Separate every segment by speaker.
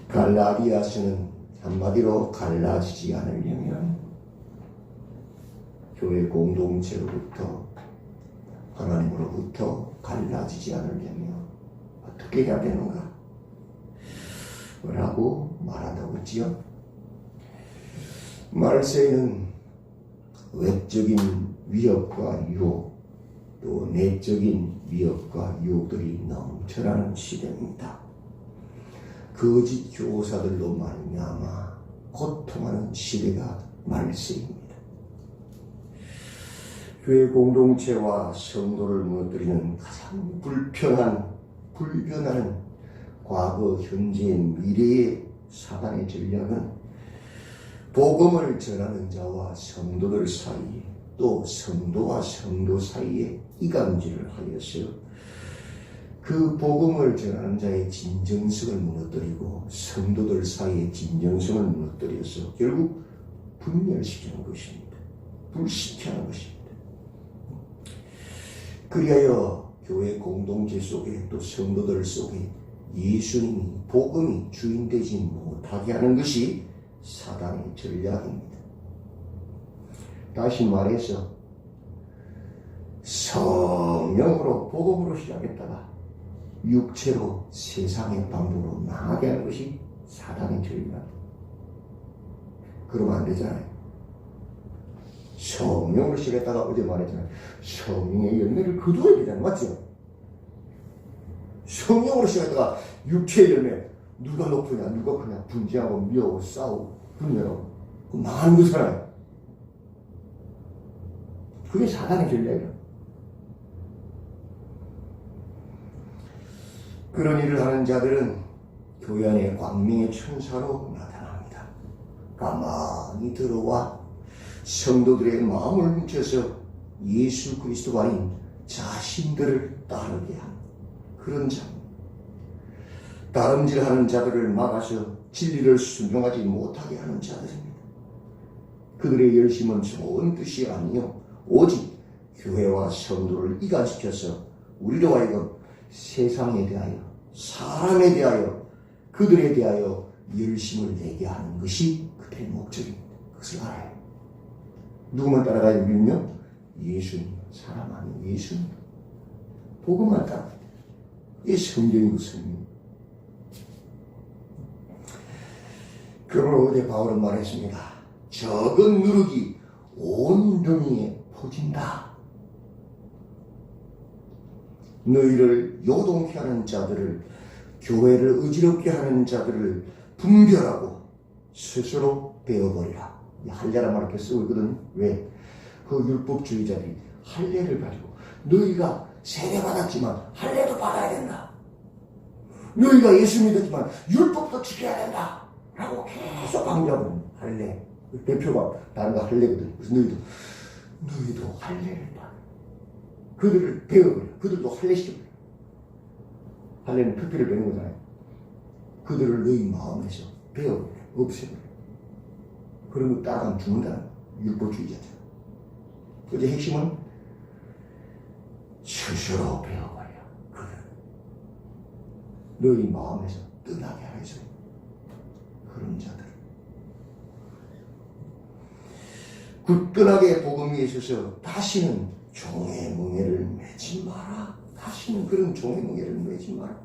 Speaker 1: 갈라디아서는 한마디로 갈라지지 않으려면 교회 공동체로부터 하나님으로부터 갈라지지 않으려면 어떻게 해야 되는가? 라고 말한다고 했지요. 말세에는 외적인 위협과 유혹, 또 내적인 위협과 유혹들이 넘쳐나는 시대입니다. 거짓 교사들로 말미암아 고통하는 시대가 말세입니다. 교회 공동체와 성도를 무너뜨리는 가장 불변하는 과거, 현재, 미래의 사단의 전략은 복음을 전하는 자와 성도들 사이, 또 성도와 성도 사이에 이간질을 하여서 그 복음을 전하는 자의 진정성을 무너뜨리고 성도들 사이의 진정성을 무너뜨려서 결국 분열시키는 것입니다. 불신케하는 것입니다. 그리하여 교회 공동체 속에 또 성도들 속에 예수님이 복음이 주인되지 못하게 하는 것이 사단의 전략입니다. 다시 말해서 성령으로 복음으로 시작했다가 육체로 세상의 방법으로 나가게 하는 것이 사단의 전략입니다. 그러면 안 되잖아요. 성령으로 시작했다가 어제 말했잖아요. 성령의 열매를 거두어야 되잖아요. 맞죠? 성령으로 시작했다가 육체의 열매, 누가 높으냐 누가 크냐 분쟁하고 미워하고 싸우고 분열하고 망하는 거잖아요. 그게 사단의 전략이에요. 그런 일을 하는 자들은 교회 안에 광명의 천사로 나타납니다. 가만히 들어와 성도들의 마음을 훔쳐서 예수 그리스도가 아닌 자신들을 따르게 하는 그런 자, 다름질하는 자들을 막아서 진리를 순종하지 못하게 하는 자들입니다. 그들의 열심은 좋은 뜻이 아니요 오직 교회와 성도를 이간시켜서 우리로 하여금 세상에 대하여, 사람에 대하여, 그들에 대하여 열심을 내게 하는 것이 그들의 목적입니다. 그것을 알아요. 누구만 따라가야 되면요? 예수님, 사람 아닌 예수님. 복음만 따라. 이게 성경이고 성경. 그러므로 어제 바울은 말했습니다. 적은 누룩이 온 dun이에 퍼진다. 너희를 요동케 하는 자들을, 교회를 어지럽게 하는 자들을 분별하고 스스로 베어버리라. 할례란 말을 이렇게 쓰고 있거든. 왜? 그 율법주의자들이 할례를 가지고 너희가 세례받았지만 할례도 받아야 된다. 너희가 예수 믿었지만 율법도 지켜야 된다. 라고 계속 강조하는 할례. 대표가 다른 거 할례거든. 그래서 너희도 할례를 받아. 그들을 배워버려. 그들도 할례시켜버려. 할례는 표피를 베는 거잖아요. 그들을 너희 마음에서 배워버려. 없애버려. 그런 거 따라가면 죽는다는 율법주의자들. 그래서 핵심은 스스로 배워버려. 그들. 너희 마음에서 떠나게 하여서 그런 자들. 굳건하게 복음 위에 서서 다시는 종의 멍에를 매지 마라. 다시는 그런 종의 멍에를 매지 마라.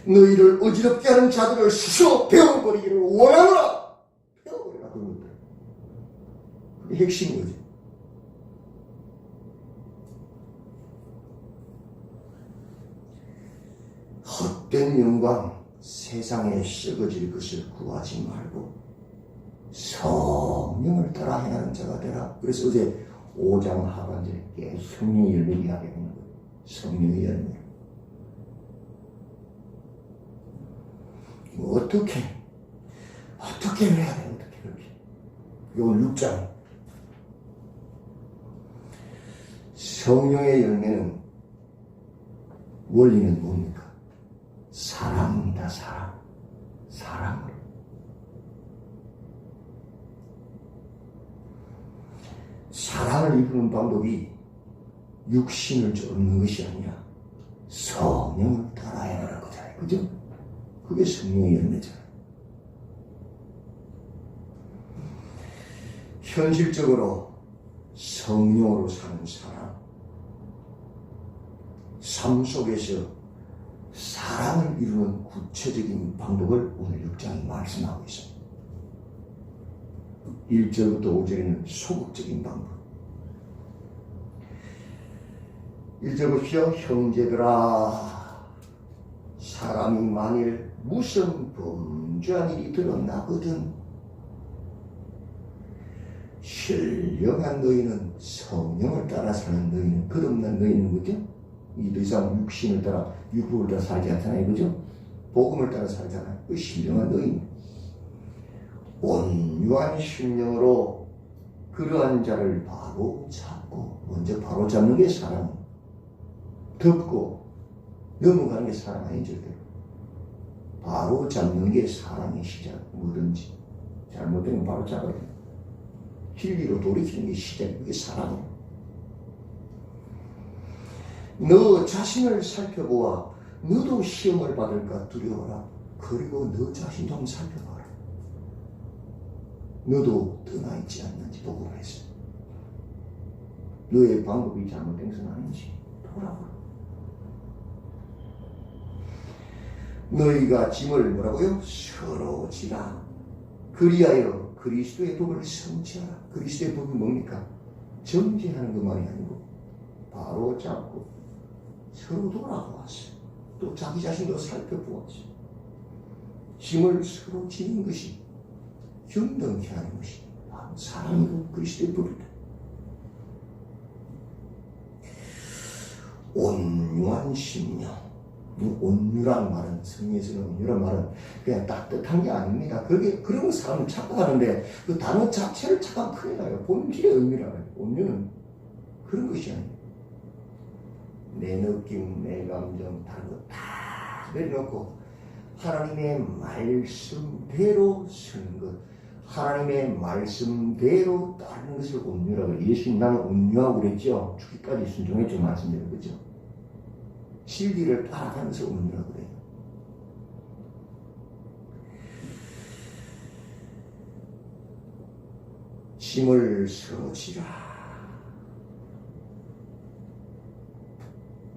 Speaker 1: 너희를 어지럽게 하는 자들을 스스로 배워버리기를 원하노라. 배워버리라. 그런 것들. 그게 핵심인 거지. 헛된 영광, 세상에 썩어질 것을 구하지 말고 성령을 따라 행하는 자가 되라. 그래서 어제 5장 하반절에 성령의 열매를 이야기하는 거예요. 성령의 열매. 어떻게 해야 돼? 어떻게 그렇게? 오늘 6장. 성령의 열매는 원리는 뭡니까? 사랑입니다. 사랑을. 사랑을 이루는 방법이 육신을 쫓는 것이 아니라 성령을 따라야 하는 거잖아요. 그죠? 그게 성령의 열매잖아요. 현실적으로 성령으로 사는 사람, 삶 속에서 사랑을 이루는 구체적인 방법을 오늘 6장이 말씀하고 있습니다. 1절부터 5절에는 소극적인 방법. 1절 보십시오. 형제들아, 사람이 만일 무슨 범죄한 일이 드러나거든 신령한 너희는 성령을 따라 사는 너희는 끝없는 너희는 그죠? 이 더 이상 육신을 따라 육구를 따라 살지 않잖아요. 그죠? 복음을 따라 살잖아요. 그 신령한 너희는 온유한 심령으로 그러한 자를 바로 잡고, 먼저 바로 잡는 게 사랑, 덮고 넘어가는 게 사랑 아니죠. 바로 잡는 게 사랑의 시작. 뭐든지 잘못되면 바로 잡아야 돼요. 진리로 돌이키는 게 시작. 그게 사랑이에요. 너 자신을 살펴보아. 너도 시험을 받을까 두려워라. 그리고 너 자신도 한번 살펴봐라. 너도 떠나 있지 않는지 보고를 했어. 너의 방법이 잘못된 것은 아닌지 돌아보라. 너희가 짐을 뭐라고요? 서로 지라. 그리하여 그리스도의 법을 성취하라. 그리스도의 법이 뭡니까? 정죄하는 것만이 아니고 바로 잡고 서로 돌아보았어요. 또 자기 자신도 살펴보았어요. 짐을 서로 지는 것이 경건케 하는 것이 바로 사랑이고 그리스도의 법이다. 온유한 심령. 온유란 말은, 성경에서는 온유란 말은 그냥 따뜻한 게 아닙니다. 그런 사람은 착각하는데 그 단어 자체를 착각하면 큰일 나요. 본질의 의미라는 온유는 그런 것이 아니에요. 내 느낌, 내 감정, 다른 거 다 내려놓고 하나님의 말씀대로 쓰는 것, 하나님의 말씀대로 따르는 것을 온유라고 해요. 예수님 나는 온유하고 그랬죠. 죽기까지 순종했죠. 말씀대로. 그죠? 진리를 따라가면서 온유라고 그래요. 짐을 서로 지라.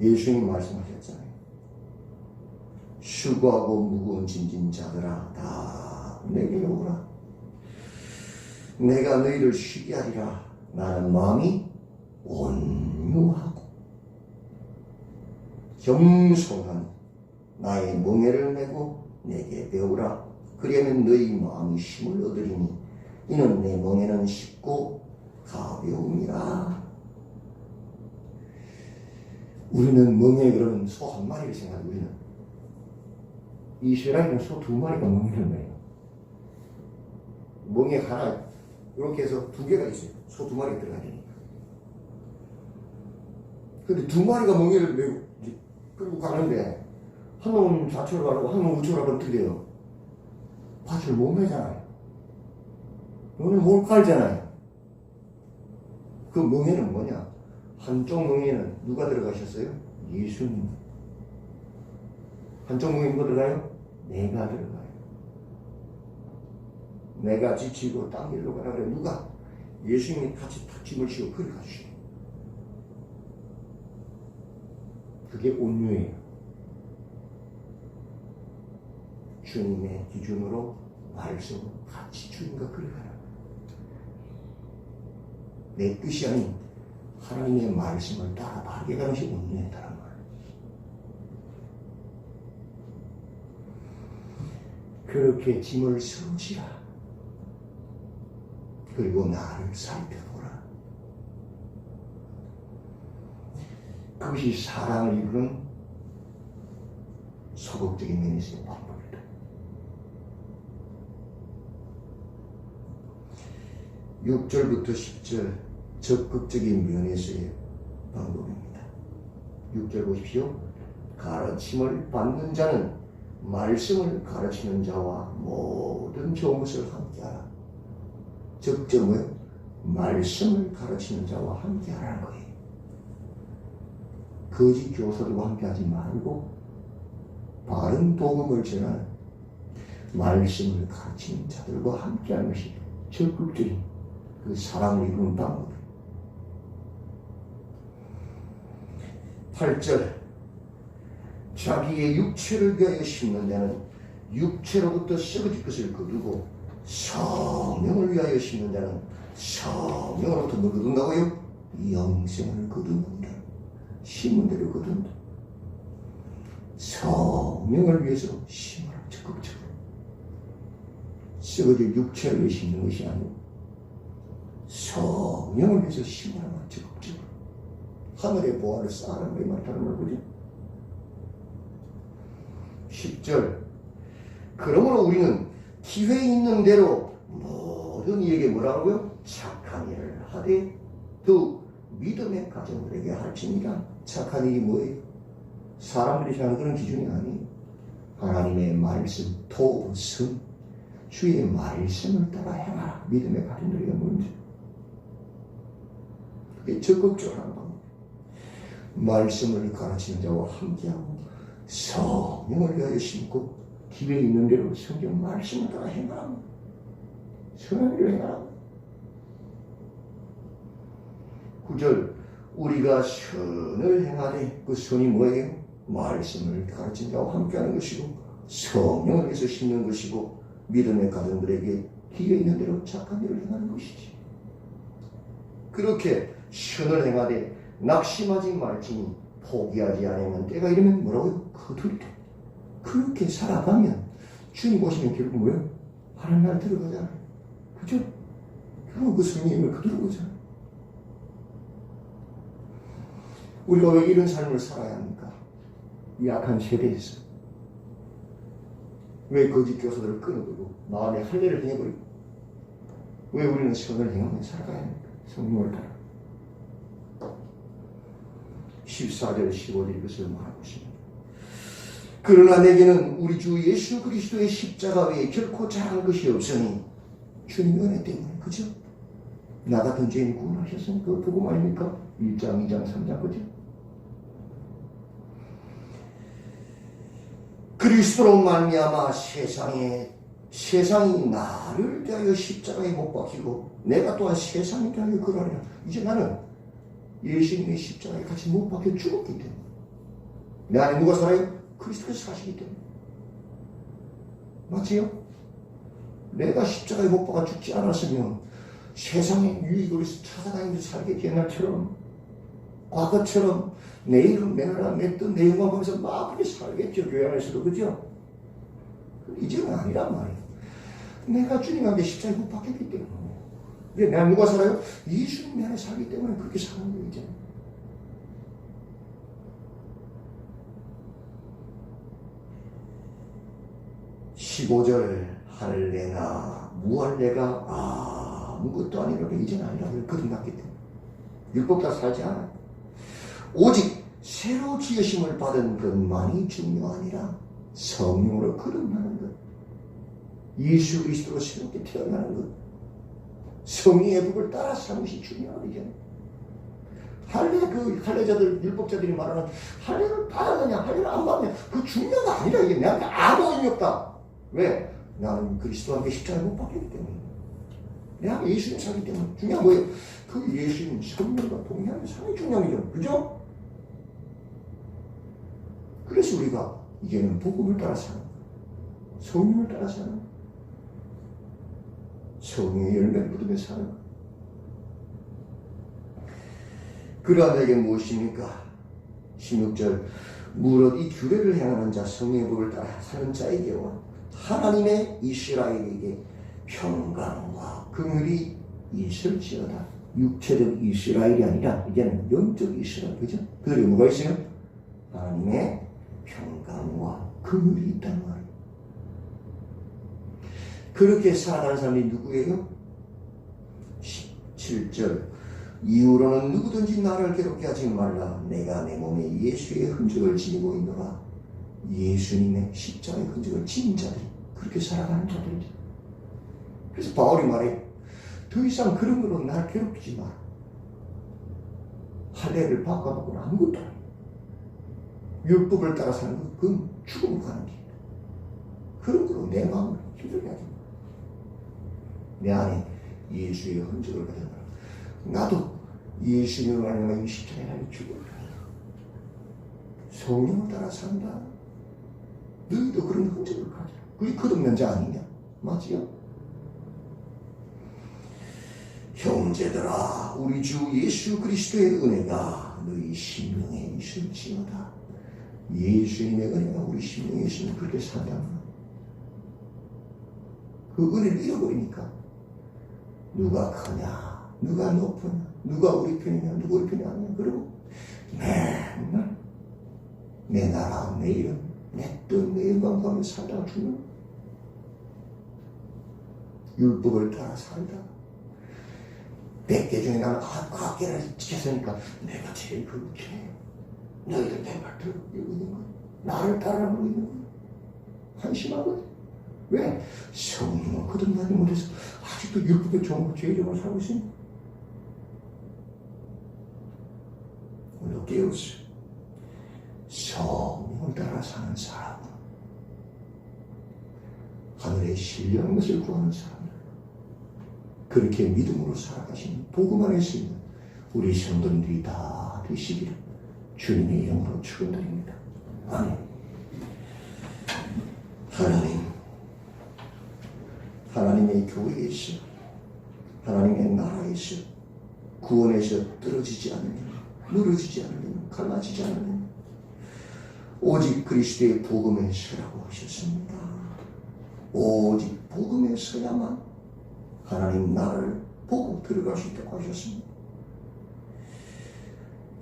Speaker 1: 예수님 말씀하셨잖아요. 수고하고 무거운 짐진 자들아 다 내게 오라. 내가 너희를 쉬게 하리라. 나는 마음이 온유하고 겸손한 나의 멍에를 메고 내게 배우라. 그리하면 너희 마음이 힘을 얻으리니 이는 내 멍에는 쉽고 가벼움이라. 우리는 멍에 그러는 소 한 마리를 생각하고 우리는 이스라엘은 소 두 마리가 멍에를 메요. 멍에 하나 이렇게 해서 두 개가 있어요. 소 두 마리가 들어가야 되니까. 근데 두 마리가 멍에를 메고 그리고 가는데 한 놈은 좌측으로 가고 한 놈은 우측으로 가면 어떻게 돼요? 밭을 못 매잖아요. 너는 못 갈잖아요. 그 멍에는 뭐냐? 한쪽 멍에는 누가 들어가셨어요? 예수님. 한쪽 멍에 누가 들어가요? 내가 들어가요. 내가 지치고 딴 길로 가라 그래. 누가? 예수님이 같이 탁 짐을 지고 그리 가주시오. 그게 온유예요. 주님의 기준으로 말씀 같이 주님과 그리 가라. 내 뜻이 아닌 하나님의 말씀을 따라 바르게 가는 것이 온유했다는 말. 그렇게 짐을 서로 지라. 그리고 나를 살펴보라. 그것이 사랑을 이루는 소극적인 면에서의 방법이다. (6절부터 10절) 적극적인 면에서의 방법입니다. 6절 보십시오. 가르침을 받는 자는 말씀을 가르치는 자와 모든 좋은 것을 함께하라. 적점은 말씀을 가르치는 자와 함께하라는 거예요. 거짓 교사들과 함께하지 말고 바른 복음을 전하는 말씀을 가르치는 자들과 함께하는 것이 적극적인 그 사랑을 이루는 방법. 8절 자기의 육체를 위하여 심는 자는 육체로부터 썩어질 것을 거두고 성령을 위하여 심는 자는 성령으로부터 뭘 거둔다고요? 영생을 거두는다. 심은 대로 거둔다. 성령을 위해서 심으라. 적극적으로. 썩어질 육체를 위해 심는 것이 아니고 성령을 위해서 심으라. 적극적으로. 하늘의 보화를 쌓으라는 게 말하는 걸 보죠. 10절 그러므로 우리는 기회 있는 대로 모든 이에게 뭐라고요? 착한 일을 하되 또 믿음의 가정들에게 할지니라. 착한 일이 뭐예요? 사람들이 생각하는 그런 기준이 아니에요. 하나님의 말씀, 토, 성, 주의 말씀을 따라 행하라. 믿음의 가정들에게 뭔지. 그게 적극적으로 하는 방법. 말씀을 가르치는 자와 함께하고 성령을 위하여 심고 기회 있는 대로 성경 말씀을 따라 행하라. 선한 일을 행하라. 9절 우리가 선을 행하되 그 선이 뭐예요? 말씀을 가르친 자와 함께하는 것이고 성령을 위해서 심는 것이고 믿음의 가정들에게 기회 있는 대로 착한 일을 행하는 것이지. 그렇게 선을 행하되 낙심하지 말지니 포기하지 않으면 때가 이르면 뭐라고요? 거둘 때. 그렇게 살아가면 주님 오시면 결국 뭐예요? 하나님 나라 들어가잖아요. 그죠? 결국 그 성령님을 거두는 거잖아요. 우리가 왜 이런 삶을 살아야 합니까? 이 악한 세대에서. 왜 거짓 교사들을 끊어두고 마음에 할례를 행해버리고 왜 우리는 선을 행하며 살아가야 합니까? 성령을 따라. 14절 15절 이것을 말하고 있습니다. 그러나 내게는 우리 주 예수 그리스도의 십자가 외에 결코 잘한 것이 없으니 주님 은혜 때문에. 그죠? 나 같은 죄인 구원하셨으니까 그거 보고 말입니까? 1장 2장 3장 그죠? 그리스도로 말미암아 세상이 나를 대하여 십자가에 못 박히고 내가 또한 세상에 대하여 그러하리라. 이제 나는 예수님의 십자가에 같이 못 박혀 죽었기 때문에 내 안에 누가 살아요? 그리스도께서 사시기 때문에. 맞지요? 내가 십자가에 못 박아 죽지 않았으면 세상의 유익을 찾아다니면서 살겠지. 옛날처럼 과거처럼 내일은 내나라 냈던 내 영광 보면서 마음이 살겠죠. 교회 안에서도. 그죠? 이제는 아니란 말이에요. 내가 주님한테 십자가에 못 박혔기 때문에. 근데 내가 누가 살아요? 예수님 내 안에 살기 때문에 그렇게 사는 거예요. 이제. (15절) 할례나 무할례가 아무것도 아니라고 이제는 아니라고 거듭났기 때문에 율법과 살지 않아요. 오직 새로 지으심을 받은 것만이 중요하니라. 성령으로 거듭나는 것, 예수 그리스도로 새롭게 태어나는 것, 성령의 법을 따라 사는 것이 중요하죠. 할례자들, 율법자들이 말하는 할례를 받았느냐 할례를 안 받느냐 그 중요한 거 아니라. 이게 내한테 아무 의미 없다. 왜? 나는 그리스도와 함께 십자가에 못 박혔기 때문에. 내가 예수님 살기 때문에. 중요한 거예요. 그 예수님 성령과 동행하는 게 상당히 중요한 거죠. 그죠? 그래서 우리가 이제는 복음을 따라 사는 거예요. 성령을 따라 사는 거예요. 성령의 열매를 묻으며 사는 거예요. 그러한 자에게 무엇입니까? 16절 무릇 이 규례를 행하는 자 성령의 법을 따라 사는 자에게와 하나님의 이스라엘에게 평강과 긍휼이 있을지어다. 육체적 이스라엘이 아니라 이제는 영적 이스라엘. 그죠? 그들이 뭐가 있어요? 하나님의 평강과 긍휼이 있단 말이에요. 그렇게 살아가는 사람이 누구예요? 17절 이후로는 누구든지 나를 괴롭게 하지 말라. 내가 내 몸에 예수의 흔적을 지니고 있노라. 예수님의 십자가의 흔적을 지닌 자들이 그렇게 살아가는 자들이죠. 그래서 바울이 말해 더 이상 그런 걸로 날 괴롭히지 마라. 할례를 바꿔먹고는 아무것도 아니에요. 율법을 따라 사는 건 그건 죽음으로 가는 길이다. 그러므로 내 마음을 힘들게 하지 마. 내 안에 예수의 흔적을 가져라. 나도 예수님을 말미암아 이 십자가에 달려 죽을 성령을 따라 산다. 너희도 그런 흔적을 가져라. 그게 거듭난 자 아니냐? 맞지요? 형제들아, 우리 주 예수 그리스도의 은혜가 너희 심령에 있을지어다. 예수님의 은혜가 우리 심령에 있으면 그렇게 산다면 그 은혜를 잃어버리니까 누가 크냐, 누가 높으냐, 누가 우리 편이냐, 누가 우리 편이 아니냐, 그러고 맨날 내 나라, 내 이름, 내 뜻, 내 영광 가며 살다가 죽는 율법을 따라 살다 100개 중에 나는 9개를 지켰으니까 내가 제일 그렇게 너희들 내 말 들고 있는 거야. 나를 따라하고 있는 거야. 한심하거든. 왜? 성령을 거듭나지 못해서 아직도 율법의 종으로 죄적으로 살고 있으니 오늘 깨웠어. 성령을 따라 사는 사람은 하늘의 신령한 것을 구하는 사람들, 그렇게 믿음으로 살아가신 복음 안에 있으면 우리 성도님들이 다 되시기를 주님의 이름으로 축원드립니다. 아멘. 하나님의 교회에서, 하나님의 나라에서 구원에서 떨어지지 않으면, 멀어지지 않으면, 갈라지지 않으면 오직 그리스도의 복음에 서라고 하셨습니다. 오직 복음에 서야만 하나님 나라를 보고 들어갈 수 있다고 하셨습니다.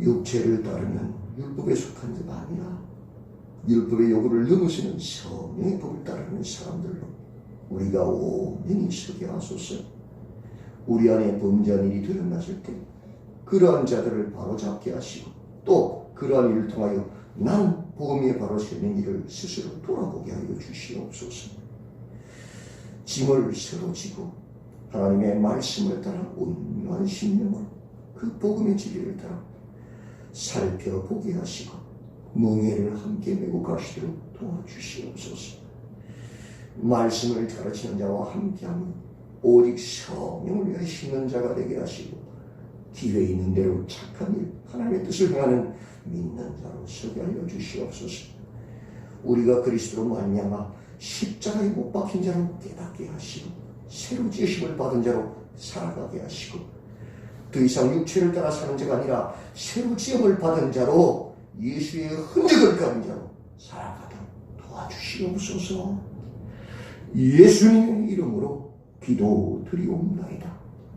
Speaker 1: 육체를 따르면 율법에 속한 자가 아니라 율법의 요구를 넘어서는 성령의 법을 따르는 사람들로 우리가 온전히 서게 하소서. 우리 안에 범죄한 일이 드러났을 때 그러한 자들을 바로잡게 하시고, 또 그러한 일을 통하여 나는 복음에 바로 서는 일을 스스로 돌아보게 하여 주시옵소서. 짐을 서로 지고 하나님의 말씀을 따라 온유한 심령으로 그 복음의 진리를 따라 살펴보게 하시고 멍에를 함께 메고 가시도록 도와주시옵소서. 말씀을 가르치는 자와 함께하면 오직 성령을 위하여 심는 자가 되게 하시고, 기회 있는 대로 착한 일, 하나님의 뜻을 행하는 믿는 자로 서게 하여 주시옵소서. 우리가 그리스도로 말미암아 십자가에 못 박힌 자로 깨닫게 하시고 새로 지으심을 받은 자로 살아가게 하시고, 더 이상 육체를 따라 사는 자가 아니라 새로 지음을 받은 자로 예수의 흔적을 가진 자로 살아가도록 도와주시옵소서. 예수님의 이름으로 기도드리옵나이다.